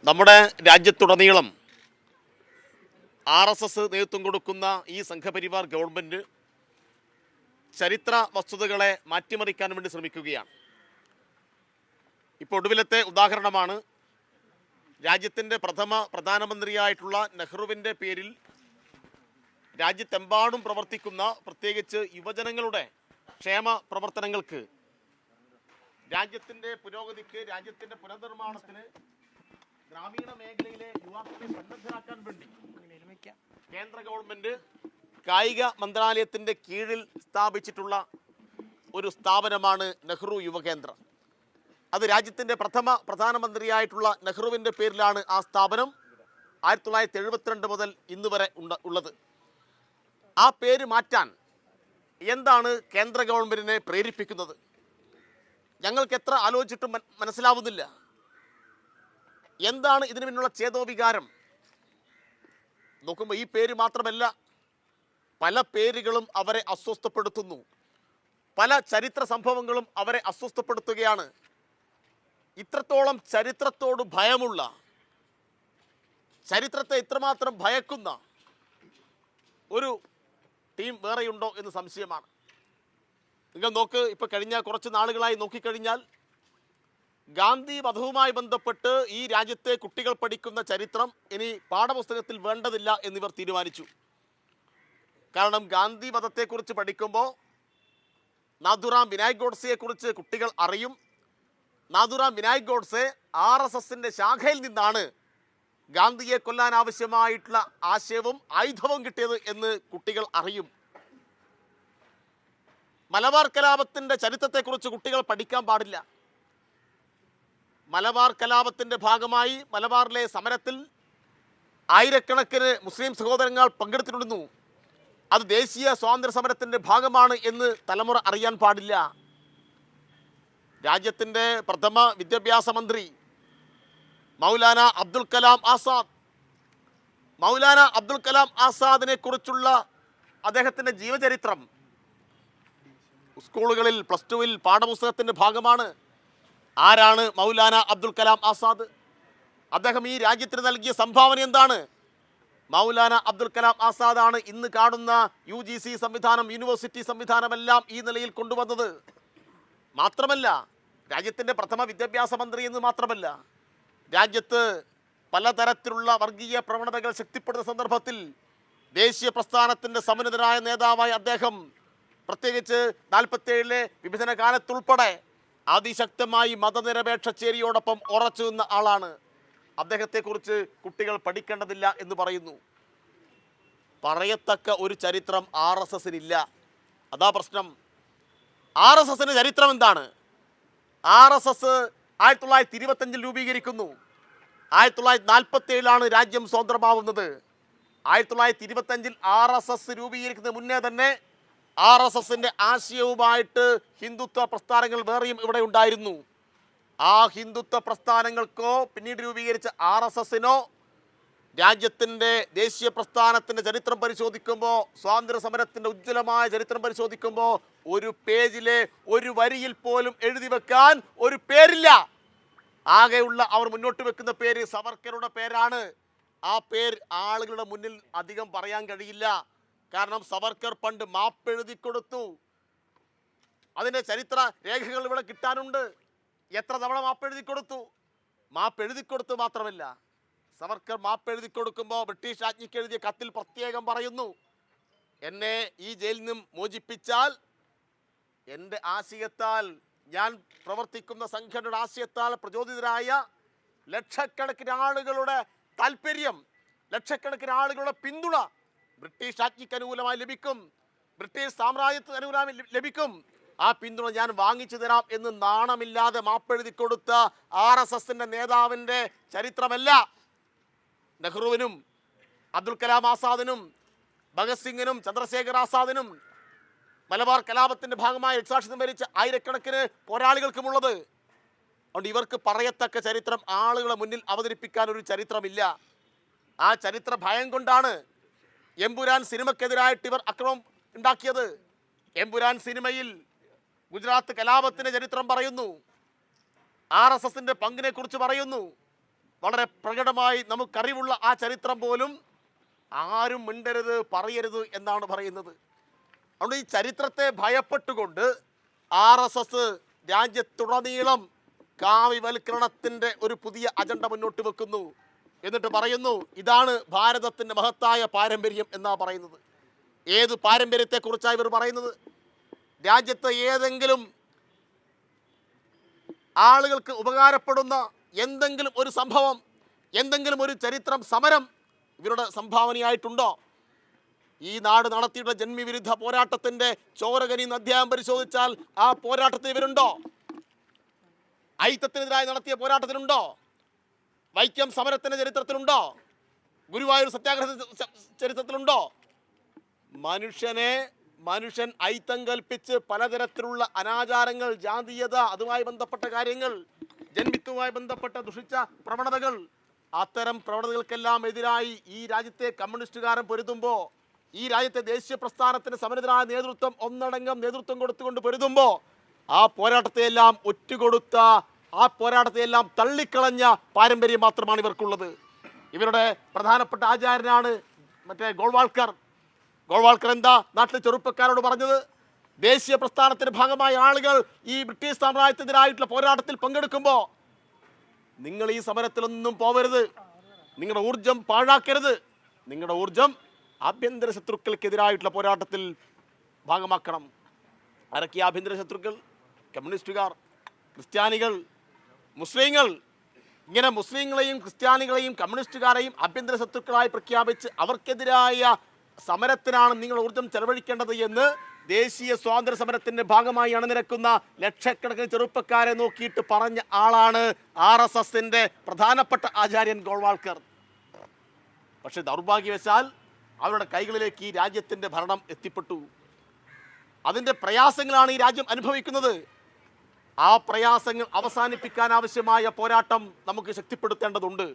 നമ്മുടെ രാജ്യത്തുടനീളം RSS നേതൃത്വം കൊടുക്കുന്ന ഈ സംഘപരിവാർ ഗവൺമെൻറ് ചരിത്ര വസ്തുതകളെ മാറ്റിമറിക്കാൻ വേണ്ടി ശ്രമിക്കുകയാണ്. ഇപ്പോൾ ഒടുവിലത്തെ ഉദാഹരണമാണ് രാജ്യത്തിൻ്റെ പ്രധാനമന്ത്രിയായിട്ടുള്ള നെഹ്റുവിൻ്റെ പേരിൽ രാജ്യത്തെമ്പാടും പ്രവർത്തിക്കുന്ന പ്രത്യേകിച്ച് യുവജനങ്ങളുടെ ക്ഷേമ പ്രവർത്തനങ്ങൾക്ക്, രാജ്യത്തിൻ്റെ പുരോഗതിക്ക്, രാജ്യത്തിൻ്റെ പുനർനിർമ്മാണത്തിന് ഗ്രാമീണ മേഖലയിലെ യുവാക്കളെ സന്നദ്ധരാക്കാൻ വേണ്ടി കേന്ദ്ര ഗവൺമെൻറ് കായിക മന്ത്രാലയത്തിൻ്റെ കീഴിൽ സ്ഥാപിച്ചിട്ടുള്ള ഒരു സ്ഥാപനമാണ് നെഹ്റു യുവകേന്ദ്ര. അത് രാജ്യത്തിൻ്റെ പ്രധാനമന്ത്രിയായിട്ടുള്ള നെഹ്റുവിൻ്റെ പേരിലാണ് ആ സ്ഥാപനം 1972 മുതൽ ഇന്ന് വരെ ഉള്ളത്. ആ പേര് മാറ്റാൻ എന്താണ് കേന്ദ്ര ഗവൺമെൻറ്റിനെ പ്രേരിപ്പിക്കുന്നത്? ഞങ്ങൾക്ക് എത്ര ആലോചിച്ചിട്ടും മനസ്സിലാവുന്നില്ല. എന്താണ് ഇതിനു പിന്നിലുള്ള ചേതോവികാരം? നോക്കുമ്പോൾ ഈ പേര് മാത്രമല്ല, പല പേരുകളും അവരെ അസ്വസ്ഥപ്പെടുത്തുന്നു. പല ചരിത്ര സംഭവങ്ങളും അവരെ അസ്വസ്ഥപ്പെടുത്തുകയാണ്. ഇത്രത്തോളം ചരിത്രത്തോട് ഭയമുള്ള, ചരിത്രത്തെ ഇത്രമാത്രം ഭയക്കുന്ന ഒരു ടീം വേറെയുണ്ടോ എന്ന് സംശയമാണ്. നിങ്ങൾ നോക്ക്, ഇപ്പോൾ കഴിഞ്ഞ കുറച്ച് നാളുകളായി നോക്കിക്കഴിഞ്ഞാൽ ഗാന്ധി വധവുമായി ബന്ധപ്പെട്ട് ഈ രാജ്യത്തെ കുട്ടികൾ പഠിക്കുന്ന ചരിത്രം ഇനി പാഠപുസ്തകത്തിൽ വേണ്ടതില്ല എന്നിവർ തീരുമാനിച്ചു. കാരണം ഗാന്ധി വധത്തെക്കുറിച്ച് പഠിക്കുമ്പോൾ നാഥുറാം വിനായക് ഗോഡ്സെയെക്കുറിച്ച് കുട്ടികൾ അറിയും. നാഥുറാം വിനായക് ഗോഡ്സെ RSSൻ്റെ ശാഖയിൽ നിന്നാണ് ഗാന്ധിയെ കൊല്ലാൻ ആവശ്യമായിട്ടുള്ള ആശയവും ആയുധവും കിട്ടിയത് എന്ന് കുട്ടികൾ അറിയും. മലബാർ കലാപത്തിൻ്റെ ചരിത്രത്തെക്കുറിച്ച് കുട്ടികൾ പഠിക്കാൻ പാടില്ല. മലബാർ കലാപത്തിൻ്റെ ഭാഗമായി മലബാറിലെ സമരത്തിൽ ആയിരക്കണക്കിന് മുസ്ലിം സഹോദരങ്ങൾ പങ്കെടുത്തിട്ടുണ്ടെന്നു. അത് ദേശീയ സ്വാതന്ത്ര്യ സമരത്തിൻ്റെ ഭാഗമാണ് എന്ന് തലമുറ അറിയാൻ പാടില്ല. രാജ്യത്തിൻ്റെ പ്രഥമ വിദ്യാഭ്യാസ മന്ത്രി മൗലാന അബ്ദുൽ കലാം ആസാദിനെ കുറിച്ചുള്ള അദ്ദേഹത്തിൻ്റെ ജീവചരിത്രം സ്കൂളുകളിൽ +2 പാഠപുസ്തകത്തിൻ്റെ ഭാഗമാണ്. ആരാണ് മൗലാന അബ്ദുൽ കലാം ആസാദ്? അദ്ദേഹം ഈ രാജ്യത്തിന് നൽകിയ സംഭാവന എന്താണ്? മൗലാന അബ്ദുൽ കലാം ആസാദാണ് ഇന്ന് കാണുന്ന UGC സംവിധാനം, യൂണിവേഴ്സിറ്റി സംവിധാനമെല്ലാം ഈ നിലയിൽ കൊണ്ടുവന്നത്. മാത്രമല്ല, രാജ്യത്തിൻ്റെ പ്രഥമ വിദ്യാഭ്യാസ മന്ത്രി എന്ന് മാത്രമല്ല, രാജ്യത്ത് പലതരത്തിലുള്ള വർഗീയ പ്രവണതകൾ ശക്തിപ്പെടുന്ന സന്ദർഭത്തിൽ ദേശീയ പ്രസ്ഥാനത്തിൻ്റെ സമുന്നതനായ നേതാവായ അദ്ദേഹം, പ്രത്യേകിച്ച് 47-ലെ വിഭജന കാലത്തുൾപ്പെടെ അതിശക്തമായി മതനിരപേക്ഷ ചേരിയോടൊപ്പം ഉറച്ചു നിന്ന ആളാണ്. അദ്ദേഹത്തെക്കുറിച്ച് കുട്ടികൾ പഠിക്കേണ്ടതില്ല എന്ന് പറയുന്നു. പറയത്തക്ക ഒരു ചരിത്രം RSSനില്ല. അതാ പ്രശ്നം. RSSന് ചരിത്രം എന്താണ്? RSS 1925 രൂപീകരിക്കുന്നു. 1947 രാജ്യം സ്വതന്ത്രമാവുന്നത്. 1925 RSS രൂപീകരിക്കുന്നതിന് മുന്നേ തന്നെ RSSൻ്റെ ആശയവുമായിട്ട് ഹിന്ദുത്വ പ്രസ്ഥാനങ്ങൾ വേറെയും ഇവിടെ ഉണ്ടായിരുന്നു. ആ ഹിന്ദുത്വ പ്രസ്ഥാനങ്ങൾക്കോ പിന്നീട് രൂപീകരിച്ച RSSനോ രാജ്യത്തിൻ്റെ ദേശീയ പ്രസ്ഥാനത്തിൻ്റെ ചരിത്രം പരിശോധിക്കുമ്പോൾ, സ്വാതന്ത്ര്യ സമരത്തിൻ്റെ ഉജ്ജ്വലമായ ചരിത്രം പരിശോധിക്കുമ്പോൾ ഒരു പേജിലെ ഒരു വരിയിൽ പോലും എഴുതി വെക്കാൻ ഒരു പേരില്ല. ആകെയുള്ള അവർ മുന്നോട്ട് വെക്കുന്ന പേര് സവർക്കറുടെ പേരാണ്. ആ പേര് ആളുകളുടെ മുന്നിൽ അധികം പറയാൻ കഴിയില്ല. കാരണം സവർക്കർ പണ്ട് മാപ്പെഴുതി കൊടുത്തു. അതിൻ്റെ ചരിത്ര രേഖകൾ ഇവിടെ കിട്ടാനുണ്ട്. എത്ര തവണ മാപ്പെഴുതി കൊടുത്തു? മാപ്പെഴുതി കൊടുത്തു മാത്രമല്ല, സവർക്കർ മാപ്പെഴുതി കൊടുക്കുമ്പോൾ ബ്രിട്ടീഷ് രാജ്ഞിക്ക് എഴുതിയ കത്തിൽ പ്രത്യേകം പറയുന്നു, എന്നെ ഈ ജയിലിൽ നിന്നും മോചിപ്പിച്ചാൽ എൻ്റെ ആശയത്താൽ, ഞാൻ പ്രവർത്തിക്കുന്ന സംഘടനയുടെ ആശയത്താൽ പ്രചോദിതരായ ലക്ഷക്കണക്കിന് ആളുകളുടെ താല്പര്യം, ലക്ഷക്കണക്കിന് ആളുകളുടെ പിന്തുണ ബ്രിട്ടീഷ് രാജ്ഞിക്ക് അനുകൂലമായി ലഭിക്കും, ബ്രിട്ടീഷ് സാമ്രാജ്യത്തിന് അനുകൂലമായി ലഭിക്കും. ആ പിന്തുണ ഞാൻ വാങ്ങിച്ചു തരാം എന്ന് നാണമില്ലാതെ മാപ്പെഴുതി കൊടുത്ത RSSൻ്റെ നേതാവിൻ്റെ ചരിത്രമല്ല നെഹ്റുവിനും അബ്ദുൽ കലാം ആസാദിനും ഭഗത് സിംഗിനും ചന്ദ്രശേഖർ ആസാദിനും മലബാർ കലാപത്തിൻ്റെ ഭാഗമായി രക്തസാക്ഷിത്വം വരിച്ച ആയിരക്കണക്കിന് പോരാളികൾക്കുമുള്ളത്. അതുകൊണ്ട് ഇവർക്ക് പറയത്തക്ക ചരിത്രം ആളുകളെ മുന്നിൽ അവതരിപ്പിക്കാൻ ഒരു ചരിത്രമില്ല. ആ ചരിത്ര ഭയം കൊണ്ടാണ് എമ്പുരാൻ സിനിമയ്ക്കെതിരായിട്ട് ഇവർ അക്രമം ഉണ്ടാക്കിയത്. എമ്പുരാൻ സിനിമയിൽ ഗുജറാത്ത് കലാപത്തിൻ്റെ ചരിത്രം പറയുന്നു, RSSൻ്റെ പങ്കിനെ കുറിച്ച് പറയുന്നു. വളരെ പ്രകടമായി നമുക്കറിവുള്ള ആ ചരിത്രം പോലും ആരും മിണ്ടരുത്, പറയരുത് എന്നാണ് പറയുന്നത്. അതുകൊണ്ട് ഈ ചരിത്രത്തെ ഭയപ്പെട്ടുകൊണ്ട് RSS രാജ്യത്തുടനീളം കാവ്യവൽക്കരണത്തിൻ്റെ ഒരു പുതിയ അജണ്ട മുന്നോട്ട് വെക്കുന്നു. എന്നിട്ട് പറയുന്നു ഇതാണ് ഭാരതത്തിൻ്റെ മഹത്തായ പാരമ്പര്യം എന്നാ പറയുന്നത്. ഏത് പാരമ്പര്യത്തെക്കുറിച്ചാണ് ഇവർ പറയുന്നത്? രാജ്യത്ത് ഏതെങ്കിലും ആളുകൾക്ക് ഉപകാരപ്പെടുന്ന എന്തെങ്കിലും ഒരു സംഭവം, എന്തെങ്കിലും ഒരു ചരിത്രം, സമരം ഇവരുടെ സംഭാവനയായിട്ടുണ്ടോ? ഈ നാട് നടത്തിയിട്ടുള്ള ജന്മിവിരുദ്ധ പോരാട്ടത്തിൻ്റെ ചോരകനി അധ്യായം പരിശോധിച്ചാൽ ആ പോരാട്ടത്തിൽ ഇവരുണ്ടോ? ഐത്തത്തിനെതിരായി നടത്തിയ പോരാട്ടത്തിലുണ്ടോ? വൈക്കം സമരത്തിൻ്റെ ചരിത്രത്തിലുണ്ടോ? ഗുരുവായൂർ സത്യാഗ്രഹ ചരിത്രത്തിലുണ്ടോ? മനുഷ്യൻ ഐത്തം കൽപ്പിച്ച് പലതരത്തിലുള്ള അനാചാരങ്ങൾ, ജാതീയത, അതുമായി ബന്ധപ്പെട്ട കാര്യങ്ങൾ, ജന്മിത്വവുമായി ബന്ധപ്പെട്ട ദുഷിച്ച പ്രവണതകൾ, അത്തരം പ്രവണതകൾക്കെല്ലാം എതിരായി ഈ രാജ്യത്തെ കമ്മ്യൂണിസ്റ്റുകാരൻ പൊരുതുമ്പോൾ, ഈ രാജ്യത്തെ ദേശീയ പ്രസ്ഥാനത്തിന് സമരത്തിനായ നേതൃത്വം ഒന്നടങ്കം നേതൃത്വം കൊടുത്തുകൊണ്ട് പൊരുതുമ്പോൾ ആ പോരാട്ടത്തെയെല്ലാം ഒറ്റുകൊടുത്ത, ആ പോരാട്ടത്തെയെല്ലാം തള്ളിക്കളഞ്ഞ പാരമ്പര്യം മാത്രമാണ് ഇവർക്കുള്ളത്. ഇവരുടെ പ്രധാനപ്പെട്ട ആചാര്യനാണ് ഗോൾവാൾക്കർ. ഗോൾവാൾക്കർ എന്താ നാട്ടിലെ ചെറുപ്പക്കാരോട് പറഞ്ഞത്? ദേശീയ പ്രസ്ഥാനത്തിന്റെ ഭാഗമായ ആളുകൾ ഈ ബ്രിട്ടീഷ് സാമ്രാജ്യത്തിനെതിരായിട്ടുള്ള പോരാട്ടത്തിൽ പങ്കെടുക്കുമ്പോൾ നിങ്ങൾ ഈ സമരത്തിലൊന്നും പോവരുത്, നിങ്ങളുടെ ഊർജം പാഴാക്കരുത്, നിങ്ങളുടെ ഊർജം ആഭ്യന്തര ശത്രുക്കൾക്കെതിരായിട്ടുള്ള പോരാട്ടത്തിൽ ഭാഗമാക്കണം. ആരൊക്കെ ആഭ്യന്തര ശത്രുക്കൾ? കമ്മ്യൂണിസ്റ്റുകാർ, ക്രിസ്ത്യാനികൾ, മുസ്ലിങ്ങൾ. ഇങ്ങനെ മുസ്ലിങ്ങളെയും ക്രിസ്ത്യാനികളെയും കമ്മ്യൂണിസ്റ്റുകാരെയും ആഭ്യന്തര ശത്രുക്കളായി പ്രഖ്യാപിച്ച് അവർക്കെതിരായ സമരത്തിനാണ് നിങ്ങൾ ഊർജം ചെലവഴിക്കേണ്ടത് എന്ന് ദേശീയ സ്വാതന്ത്ര്യ സമരത്തിന്റെ ഭാഗമായി അണിനിരക്കുന്ന ലക്ഷക്കണക്കിന് ചെറുപ്പക്കാരെ നോക്കിയിട്ട് പറഞ്ഞ ആളാണ് RSSന്റെ പ്രധാനപ്പെട്ട ആചാര്യൻ ഗോൾവാൾക്കർ. പക്ഷെ ദൗർഭാഗ്യവശാൽ അവരുടെ കൈകളിലേക്ക് ഈ രാജ്യത്തിന്റെ ഭരണം എത്തിപ്പെട്ടു. അതിൻ്റെ പ്രയാസങ്ങളാണ് ഈ രാജ്യം അനുഭവിക്കുന്നത്. ആ പ്രയാസങ്ങൾ അവസാനിപ്പിക്കാൻ ആവശ്യമായ പോരാട്ടം നമുക്ക് ശക്തിപ്പെടുത്തേണ്ടതുണ്ട്.